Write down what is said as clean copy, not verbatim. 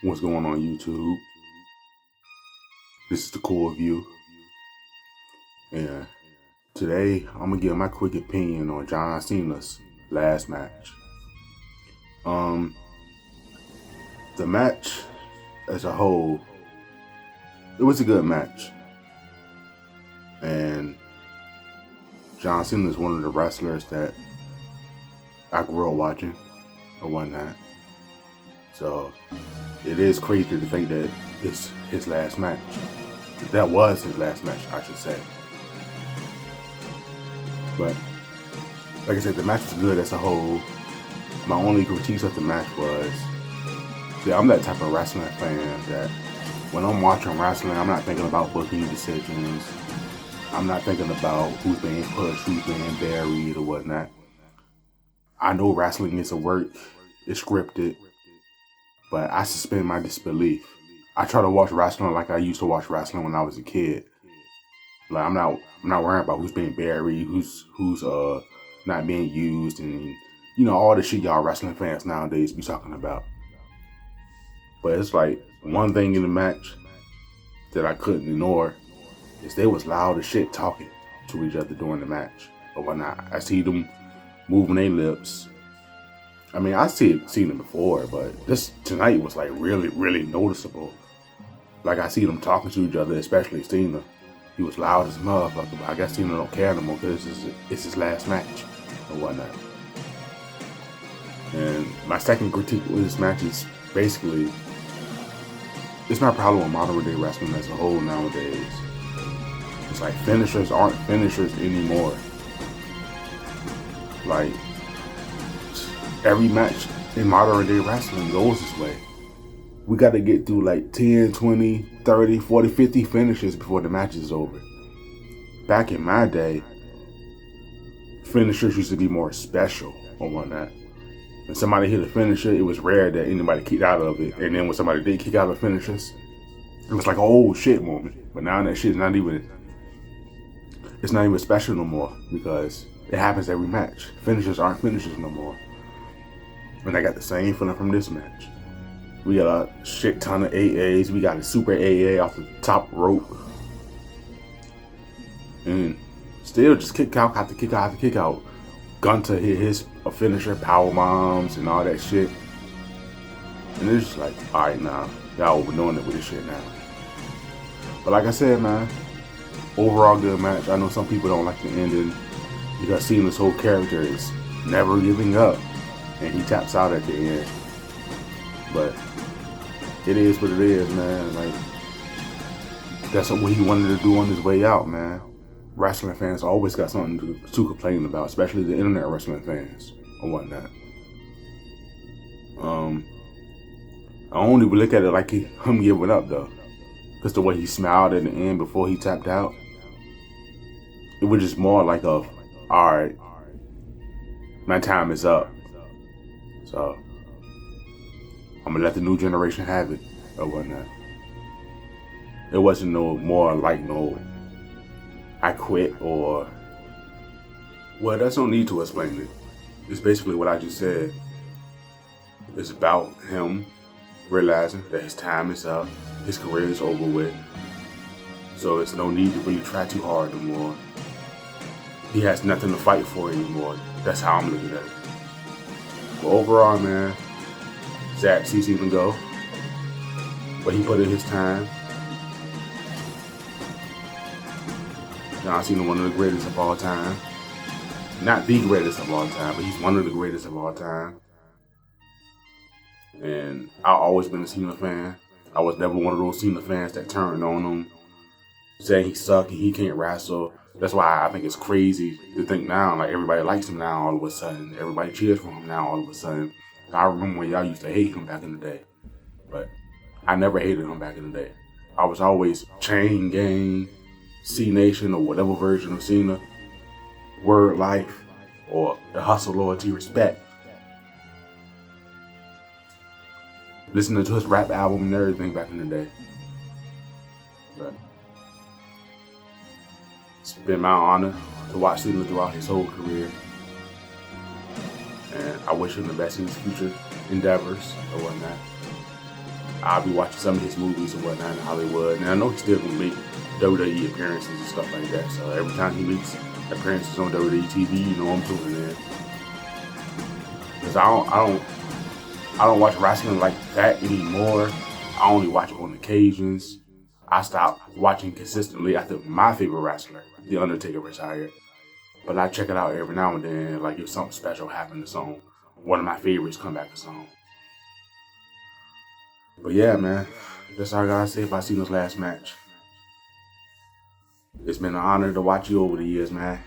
What's going on YouTube? This is the Core View, and today I'm gonna give my quick opinion on John Cena's last match. The match as a whole, it was a good match, and John Cena is one of the wrestlers that I grew up watching or whatnot. So it is crazy to think that it's his last match. That was his last match, I should say. But like I said, the match was good as a whole. My only critiques of the match was, see, I'm that type of wrestling fan that when I'm watching wrestling, I'm not thinking about booking decisions. I'm not thinking about who's being pushed, who's being buried or whatnot. I know wrestling is a work, it's scripted, but I suspend my disbelief. I try to watch wrestling like I used to watch wrestling when I was a kid. Like I'm not worrying about who's being buried, who's not being used, and all the shit y'all wrestling fans nowadays be talking about. But it's like one thing in the match that I couldn't ignore is they was loud as shit talking to each other during the match or whatnot. I see them moving their lips. I mean, I seen them before, but this tonight was like really, really noticeable. Like I see them talking to each other, especially Cena. He was loud as a motherfucker, but I guess Cena don't care no more because it's his last match or whatnot. And my second critique with this match is basically, it's my problem with modern day wrestling as a whole nowadays. It's like finishers aren't finishers anymore. Like, every match in modern day wrestling goes this way. We got to get through like 10, 20, 30, 40, 50 finishes before the match is over. Back in my day, finishers used to be more special or whatnot. When somebody hit a finisher, it was rare that anybody kicked out of it. And then when somebody did kick out of finishers, it was like a oh shit moment. But now that shit's not even special no more because it happens every match. Finishers aren't finishers no more. And I got the same feeling from this match. We got a shit ton of AAs. We got a super AA off the top rope. And still just kick out after kick out after kick out. Gunter hit his finisher, power bombs and all that shit. And it's just like, alright, nah, y'all overdoing it with this shit now. But like I said, man, overall good match. I know some people don't like the ending because Cena's whole character is never giving up. And he taps out at the end. But it is what it is, man. Like, that's what he wanted to do on his way out, man. Wrestling fans always got something to complain about, especially the internet wrestling fans or whatnot. I only would look at it like him giving up though, because the way he smiled at the end before he tapped out, it was just more like a, all right, my time is up. So I'm gonna let the new generation have it or whatnot. It wasn't no more like no I quit or, well, there's no need to explain it. It's basically what I just said. It's about him realizing that his time is up, his career is over with. So it's no need to really try too hard anymore. He has nothing to fight for anymore. That's how I'm looking at it. But overall, man, Zach sees him go. But he put in his time. John Cena, one of the greatest of all time. Not the greatest of all time, but he's one of the greatest of all time. And I've always been a Cena fan. I was never one of those Cena fans that turned on him, saying he sucked and he can't wrestle. That's why I think it's crazy to think now, like everybody likes him now all of a sudden. Everybody cheers for him now all of a sudden. I remember when y'all used to hate him back in the day. But I never hated him back in the day. I was always Chain Gang, C Nation, or whatever version of Cena, Word Life, or the Hustle, Loyalty, Respect. Listening to his rap album and everything back in the day. But it's been my honor to watch Cena throughout his whole career. And I wish him the best in his future endeavors or whatnot. I'll be watching some of his movies and whatnot in Hollywood, and I know he's still gonna make WWE appearances and stuff like that. So every time he makes appearances on WWE TV, you know I'm tuning in. Because I don't watch wrestling like that anymore. I only watch it on occasions. I stopped watching consistently after my favorite wrestler, The Undertaker, retired. But I check it out every now and then, like if something special happened to something. One of my favorites come back to song. But yeah, man, that's all I gotta say about Cena's last match. It's been an honor to watch you over the years, man.